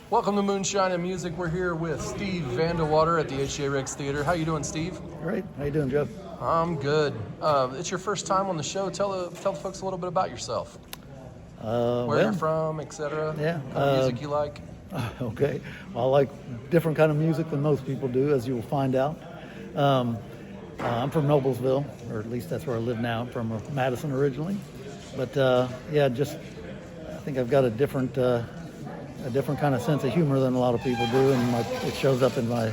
Welcome to Moonshine and Music. We're here with Steve Vandewater at the HCA Riggs Theater. How you doing, Steve? Great. How you doing, Joe? I'm good. It's your first time on the show. Tell the folks a little bit about yourself. Where you're from, etc. Yeah. What kind of music you like? Okay. Well, I like different kind of music than most people do, as you will find out. I'm from Noblesville, or at least that's where I live now. I'm from Madison originally. But I think I've got a different kind of sense of humor than a lot of people do, and it shows up in my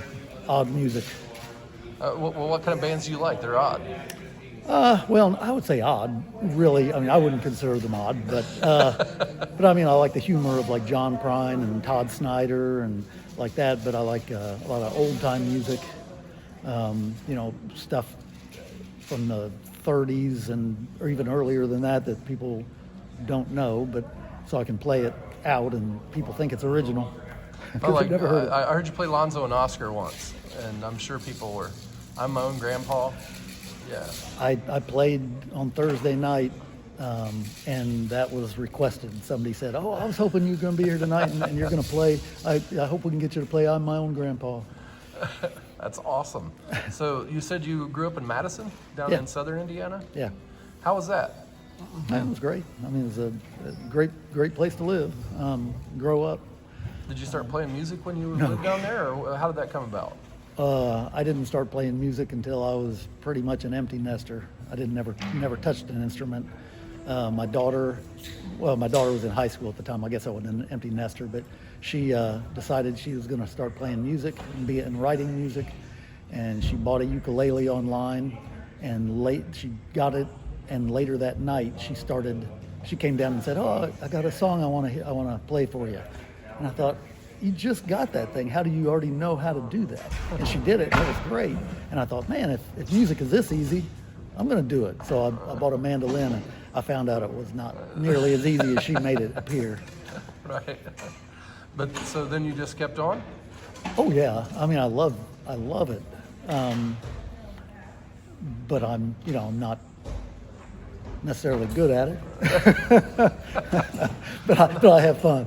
odd music. What kind of bands do you like? They're odd. Well, I would say odd, really. I mean, I wouldn't consider them odd, but I mean, I like the humor of like John Prine and Todd Snyder and like that, but I like a lot of old-time music, stuff from the 30s or even earlier than that people don't know, but so I can play it out and people think it's original. I heard you play Lonzo and Oscar once, and I'm sure people were. I'm my own grandpa. Yeah. I played on Thursday night, and that was requested. Somebody said, "Oh, I was hoping you were going to be here tonight, and you're going to play. I hope we can get you to play I'm My Own Grandpa." That's awesome. So you said you grew up in Madison, down in southern Indiana? Yeah. How was that? It was great. I mean, it was a great place to live, grow up. Did you start playing music when you lived down there, or how did that come about? I didn't start playing music until I was pretty much an empty nester. I never touched an instrument. My daughter was in high school at the time. I guess I wasn't an empty nester, but she decided she was going to start playing music and writing music, and she bought a ukulele online, and she got it, and later that night she came down and said, "Oh, I got a song I want to play for you," and I thought, you just got that thing. How do you already know how to do that? And she did it, and it was great. And I thought, man, if music is this easy, I'm going to do it. So I bought a mandolin, and I found out it was not nearly as easy as she made it appear. Right. But so then you just kept on? Oh yeah. I mean, I love it. But I'm not necessarily good at it. but I have fun.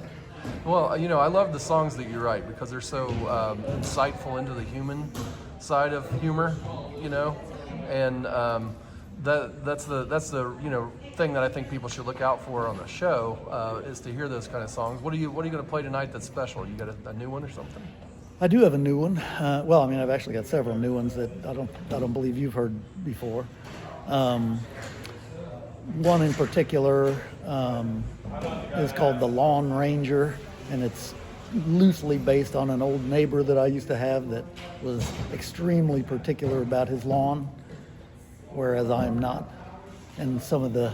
Well, I love the songs that you write because they're so insightful into the human side of humor, and that's the thing that I think people should look out for on the show is to hear those kind of songs. What are you going to play tonight that's special? You got a new one or something? I do have a new one. Well, I mean, I've actually got several new ones that I don't believe you've heard before. One in particular is called The Lawn Ranger, and it's loosely based on an old neighbor that I used to have that was extremely particular about his lawn, whereas I am not. And some of the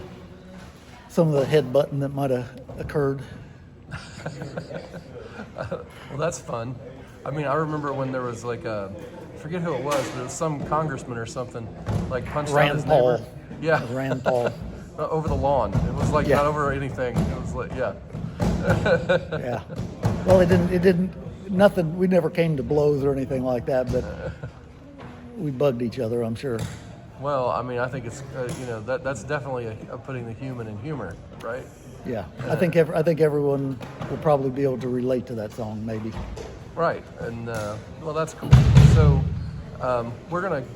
headbutting that might have occurred. Well, that's fun. I mean, I remember when there was I forget who it was, but it was some congressman or something, punched out his neighbor. Yeah. Rand Paul. Over the lawn. It was not over anything. It was yeah. Yeah. Well, it didn't, nothing, we never came to blows or anything like that, but we bugged each other, I'm sure. Well, I mean, I think it's, that's definitely putting the human in humor, right? Yeah. I think everyone will probably be able to relate to that song, maybe. Right. And, well, that's cool. So, we're going to,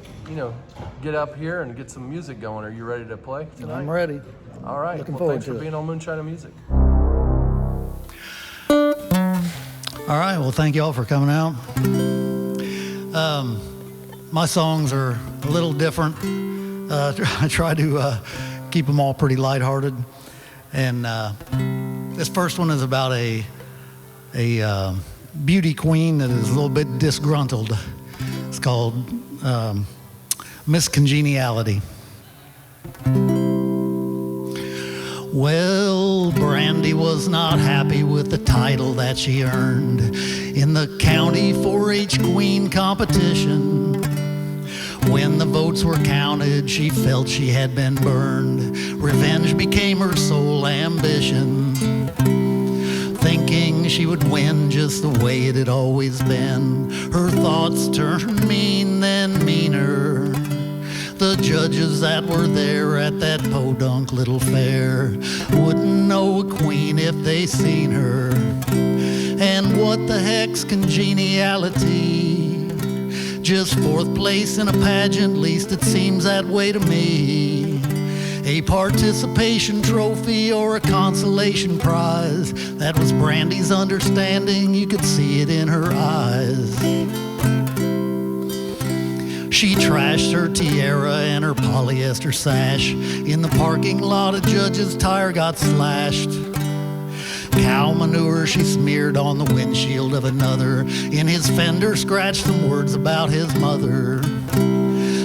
get up here and get some music going. Are you ready to play tonight? I'm ready. All right. Looking forward thanks to for it. being on Moonshine and Music. All right. Well, thank you all for coming out. My songs are a little different. I try to keep them all pretty lighthearted. And this first one is about a beauty queen that is a little bit disgruntled. It's called Miss Congeniality. Well, Brandy was not happy with the title that she earned in the county 4-H queen competition. When the votes were counted, she felt she had been burned. Revenge became her sole ambition, thinking she would win just the way it had always been. Her thoughts turned mean, then meaner. The judges that were there at that podunk little fair wouldn't know a queen if they seen her. And what the heck's congeniality? Just fourth place in a pageant, least it seems that way to me. A participation trophy or a consolation prize. That was Brandy's understanding, you could see it in her eyes. She trashed her tiara and her polyester sash. In the parking lot, a judge's tire got slashed. Cow manure she smeared on the windshield of another. In his fender, scratched some words about his mother.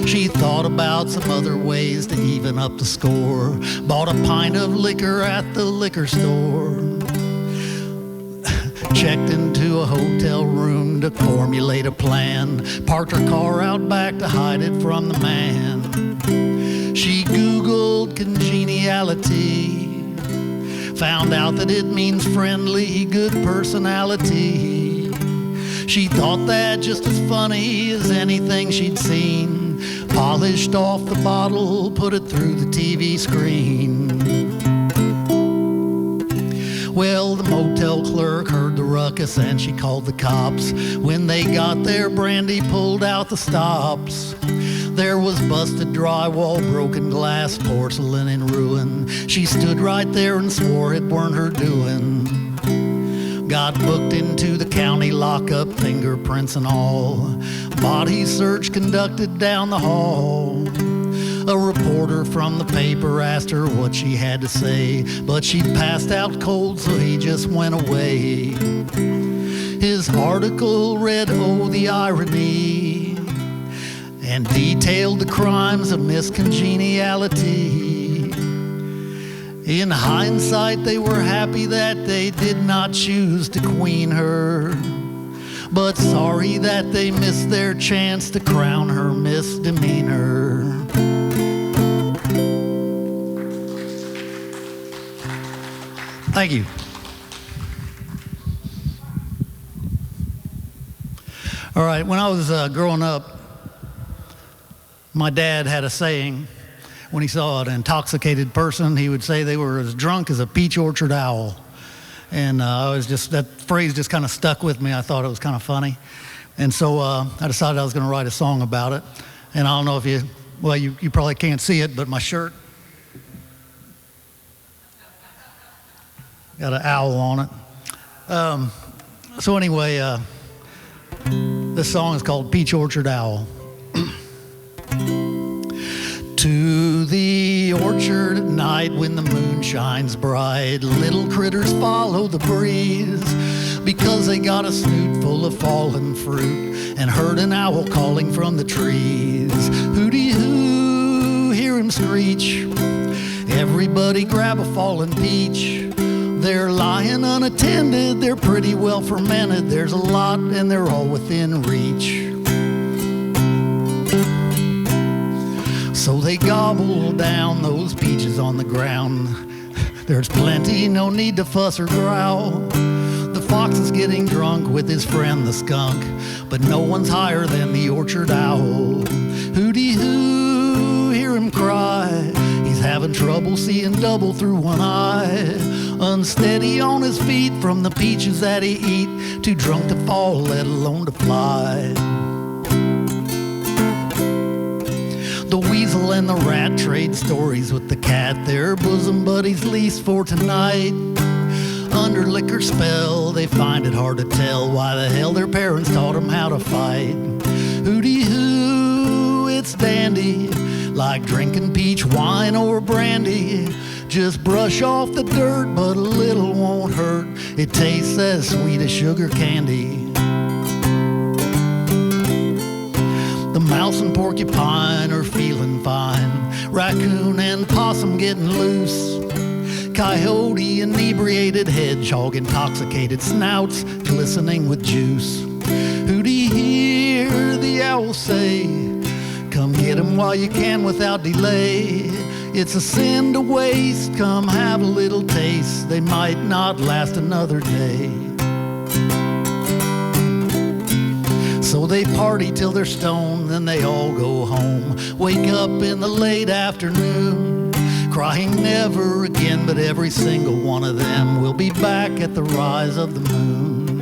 She thought about some other ways to even up the score. Bought a pint of liquor at the liquor store. Checked into a hotel room to formulate a plan. Parked her car out back to hide it from the man. She Googled congeniality. Found out that it means friendly, good personality. She thought that just as funny as anything she'd seen. Polished off the bottle, put it through the TV screen. Well, the motel clerk heard the ruckus and she called the cops. When they got there, Brandy pulled out the stops. There was busted drywall, broken glass, porcelain in ruin. She stood right there and swore it weren't her doing. Got booked into the county lockup, fingerprints and all. Body search conducted down the hall. A reporter from the paper asked her what she had to say, but she'd passed out cold, so he just went away. His article read, "Oh, the irony," and detailed the crimes of miscongeniality. In hindsight, they were happy that they did not choose to queen her, but sorry that they missed their chance to crown her misdemeanor. Thank you. All right, when I was growing up, my dad had a saying. When he saw an intoxicated person, he would say they were as drunk as a peach orchard owl. And that phrase just kind of stuck with me. I thought it was kind of funny. And so I decided I was going to write a song about it. And I don't know if you probably can't see it, but my shirt got an owl on it. So anyway, this song is called Peach Orchard Owl. To the orchard at night when the moon shines bright, little critters follow the breeze because they got a snoot full of fallen fruit and heard an owl calling from the trees. Hooty-hoo, hear him screech. Everybody grab a fallen peach. They're lying unattended, they're pretty well fermented. There's a lot and they're all within reach. So they gobble down those peaches on the ground. There's plenty, no need to fuss or growl. The fox is getting drunk with his friend the skunk, but no one's higher than the orchard owl. Hooty-hoo, hear him cry. He's having trouble seeing double through one eye. Unsteady on his feet from the peaches that he eat. Too drunk to fall, let alone to fly. The weasel and the rat trade stories with the cat. Their bosom buddies least for tonight. Under liquor spell, they find it hard to tell why the hell their parents taught them how to fight. Hooty-hoo, it's dandy, like drinking peach wine or brandy. Just brush off the dirt, but a little won't hurt. It tastes as sweet as sugar candy. The mouse and porcupine are feeling fine. Raccoon and possum getting loose. Coyote, inebriated hedgehog, intoxicated snouts glistening with juice. Hooty, hear the owl say, come get 'em while you can without delay. It's a sin to waste, come have a little taste. They might not last another day. So they party till they're stoned, then they all go home. Wake up in the late afternoon, crying never again, but every single one of them will be back at the rise of the moon.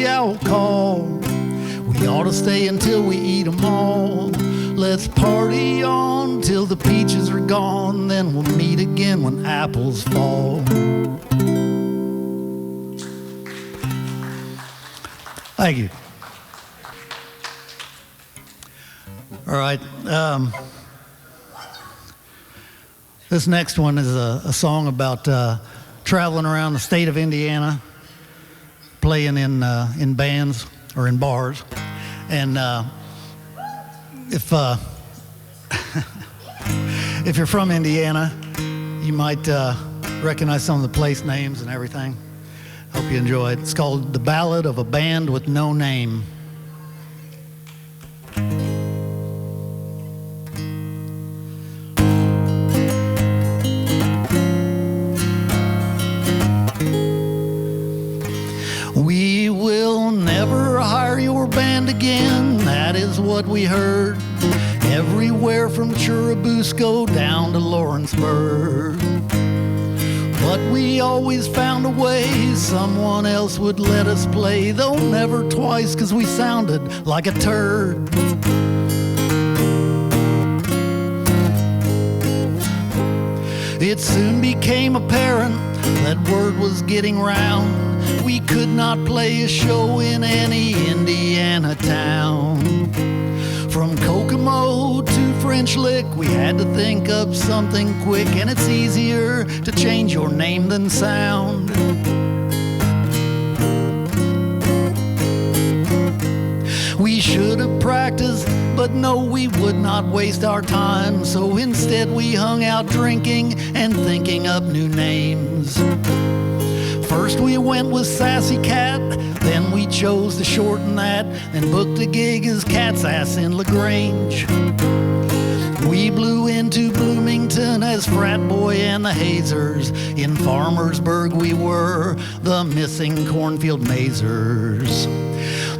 owl call. We ought to stay until we eat 'em all. Let's party on till the peaches are gone, then we'll meet again when apples fall. Thank you. All right. This next one is a song about traveling around the state of Indiana, playing in bands or in bars. And if if you're from Indiana, you might recognize some of the place names and everything. Hope you enjoy it. It's called The Ballad of a Band with No Name. We will never hire your band again, that is what we heard. Everywhere from Churubusco down to Lawrenceburg. But we always found a way, someone else would let us play, though never twice, 'cause we sounded like a turd. It soon became apparent that word was getting round. We could not play a show in any Indiana town. From Kokomo to French Lick, we had to think up something quick, and it's easier to change your name than sound. We should have practiced, but no, we would not waste our time. So instead we hung out drinking and thinking up new names. First we went with Sassy Cat, then we chose to shorten that, and booked a gig as Cat's Ass in LaGrange. We blew into Bloomington as Frat Boy and the Hazers. In Farmersburg we were the Missing Cornfield Mazers.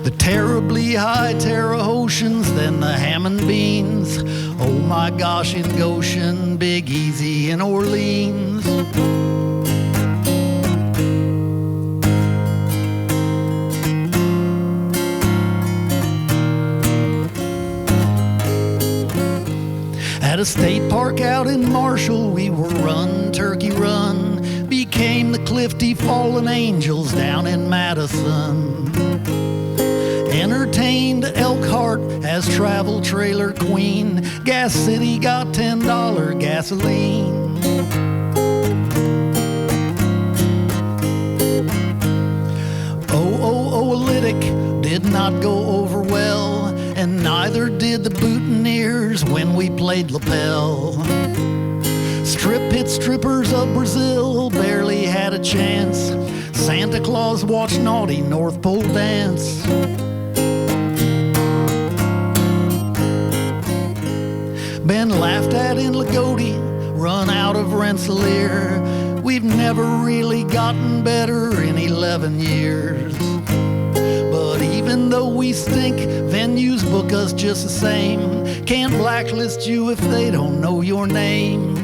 The Terribly High Terre Hautians, then the Hammond Beans. Oh my gosh, in Goshen, Big Easy in Orleans. At a state park out in Marshall, we were Run Turkey Run. Became the Clifty Fallen Angels down in Madison. Entertained Elkhart as Travel Trailer Queen. Gas City got $10 gasoline. Oolitic did not go over well, and neither did the Boutonnieres when we played lapel. Strip pit strippers of Brazil barely had a chance. Santa Claus watched naughty North Pole dance. Been laughed at in Lagodi, run out of Rensselaer. We've never really gotten better in 11 years. But even though we stink, venues book us just the same. Can't blacklist you if they don't know your name.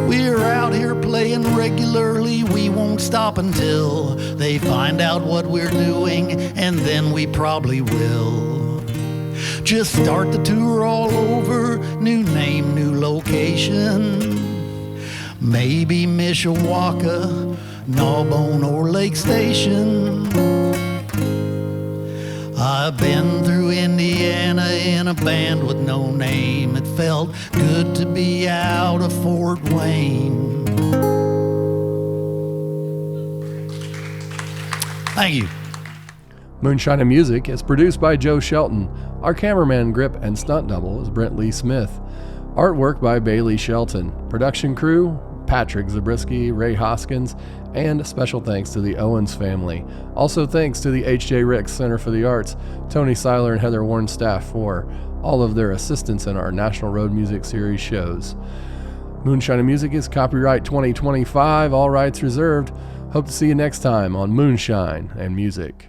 We're out here playing regularly, we won't stop until they find out what we're doing, and then we probably will. Just start the tour all over, new name, new location. Maybe Mishawaka, Gnawbone, or Lake Station. I've been through Indiana in a band with no name. It felt good to be out of Fort Wayne. Thank you. Moonshine and Music is produced by Joe Shelton. Our cameraman, grip, and stunt double is Brent Lee Smith. Artwork by Bailey Shelton. Production crew, Patrick Zabriskie, Ray Hoskins, and special thanks to the Owens family. Also thanks to the H.J. Ricks Center for the Arts, Tony Seiler and Heather Warren staff for all of their assistance in our National Road Music Series shows. Moonshine and Music is copyright 2025, all rights reserved. Hope to see you next time on Moonshine and Music.